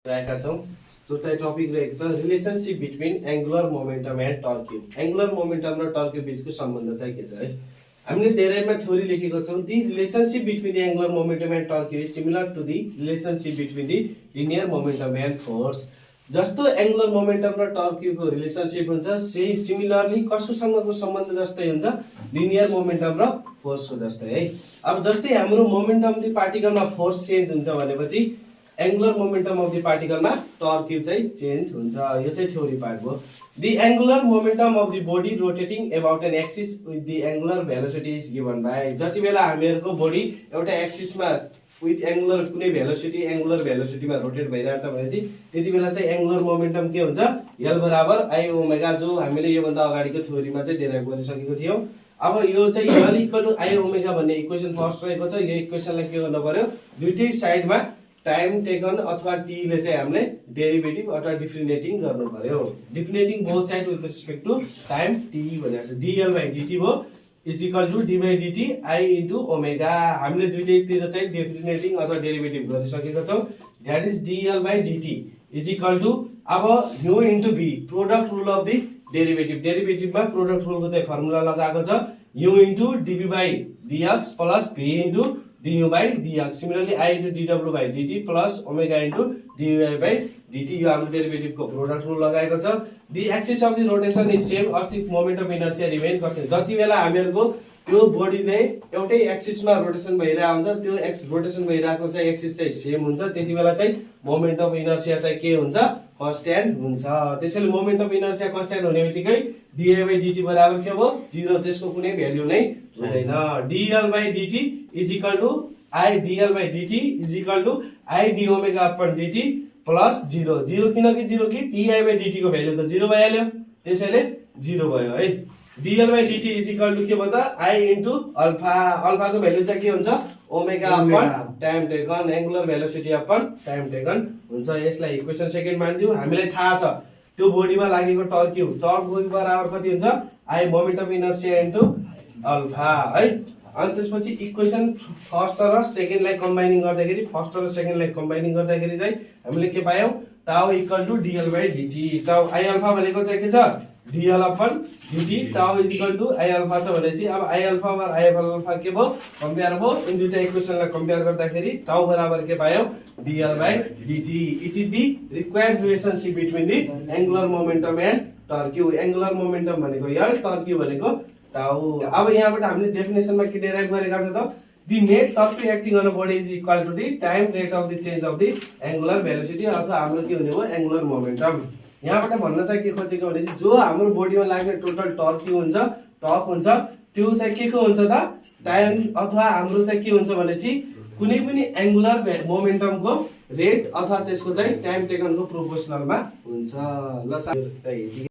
रहेका छौं। एउटा टपिक रहेको छ relationship between angular momentum and torque cube. Angular momentum र टर्क क्यूब बीचको सम्बन्ध चाहिँ के छ है। हामीले डेराइभमा थ्योरी लेखेको छौं। The relationship between the angular momentum and torque cube is similar to the relationship between the linear momentum and force. जस्तो एंगुलर मोमेन्टम र टर्क क्यूबको रिलेशनशिप हुन्छ सेही सिमिलरली कसकोसँगको सम्बन्ध जस्तै हुन्छ लिनियर मोमेन्टम र फोर्सको जस्तै है। अब जस्तै हाम्रो मोमेन्टम दि पार्टिकलमा फोर्स चेन्ज हुन्छ भनेपछि एंगुलर मोमेन्टम अफ द पार्टिकलमा टर्क क्यूब चाहिँ चेन्ज हुन्छ। यो चाहिँ थ्योरी पार्ट हो। The angular momentum of the body rotating about an axis with the angular velocity is given by. जति बेला हामीहरुको बॉडी एउटा एक्सिसमा विथ एंगुलर कुनै भेलोसिटी एंगुलर भेलोसिटीमा रोटेट भइरहेछ भनेपछि त्यति बेला चाहिँ एंगुलर मोमेन्टम के हुन्छ L बराबर I ओमेगा, जो हामीले यो भन्दा अगाडिको थ्योरीमा चाहिँ डेराइभ गरिसकेको थियौं। अब यो चाहिँ L equal to I omega भन्ने इक्वेसन फर्स्ट रहेको छ। यो इक्वेसनलाई के गर्नु पर्यो दुईटै साइडमा टाइम टेकन अथवा t ले चाहिँ हामीले डेरिभेटिभ अथवा डिफरेन्शिएटिङ गर्नु पर्यो। Differentiating both side with respect to time t भनेको छ dl by dt हो is equal to d by dt I into omega. हामीले दुईटैतिर चाहिँ डिफरेन्शिएटिङ अथवा डेरिभेटिभ गरिसकेको छौं। That is dl by dt is equal to अब u into v product rule of the derivative. डेरिभेटिभमा प्रोडक्ट रुलको चाहिँ फर्मुला लगाएको छ u into dv by dx plus v into du by dx। Similarly I into dw by dt plus omega into dy by dt। यो हाम्रो डेरिभेटिभको product rule लगाएको छ। The axis of the rotation is same of the moment of inertia remain constant. जति बेला हामीहरुको त्यो body नै एउटै एक्सिसमा rotation भइरा हुन्छ त्यो रोटेसन भइराको चाहिँ एक्सिस चाहिँ सेम हुन्छ त्यति बेला चाहिँ मोमेन्ट अफ इनर्शिया चाहिँ के हुन्छ कन्स्टेन्ट हुन्छ। त्यसैले मोमेन्ट अफ इनर्शिया कन्स्टेन्ट हुनेबित्तिकै dy by dt बराबर के हो 0, त्यसको कुनै भ्यालु नै हुँदैन। dl by dt is equal to I dl by dt is equal to I d omega upon dt plus 0। 0 किनकि 0 कि dy by dt को भ्यालु त 0 भइहाल्यो त्यसैले 0 भयो है। dl by dt is equal to के भन्दा I इन्टु अल्फा। अल्फा को भ्यालु चाहिँ के हुन्छ omega upon time taken angular velocity upon time taken हुन्छ। यसलाई इक्वेसन सेकेन्ड मान्दियौ। हामीलाई थाहा छ त्यो बॉडीमा लागेको टर्क क्यूब बराबर कति हुन्छ I moment of inertia into alpha है। अनि त्यसपछि इक्वेसन फर्स्ट र सेकेन्डलाई कम्बाइनिङ गर्दाखेरि फर्स्ट र सेकेन्डलाई कम्बाइनिङ गर्दाखेरि चाहिँ हामीले के पायौ tau equal to dl by dt। Tau I alpha भनेको चाहिँ के छ dl upon dt tau is equal to I alpha छ भनेपछि अब I अल्फा मा I अल्फा के भयो कम्पेयर भयो। इन दुईटा इक्वेसनलाई कम्पेयर गर्दाखेरि टाउ बराबर के पायौ dl by dt। It is the required relationship between the angular momentum and torque cube. Angular momentum भनेको L टर्क क्यूब भनेको टाउ। अब यहाँबाट हामीले डेफिनेसनमा के डेराइभ गरेका छ त the net torque acting on body is equal to the time rate of the change of the angular velocity अथवा हाम्रो के हुने हो एंगुलर मोमेन्टम। यहाँबाट भन्न चाहिँ के खोजेको भने जो हाम्रो बॉडीमा लाग्ने टोटल टर्क के हुन्छ टर्क हुन्छ त्यो चाहिँ के को हुन्छ त टाइम अथवा हाम्रो चाहिँ के हुन्छ भने चाहिँ कुनै पनि एंगुलर मोमेन्टमको रेट अथवा त्यसको चाहिँ टाइम टेकनको प्रोपोर्सनलमा हुन्छ। ल चाहिँ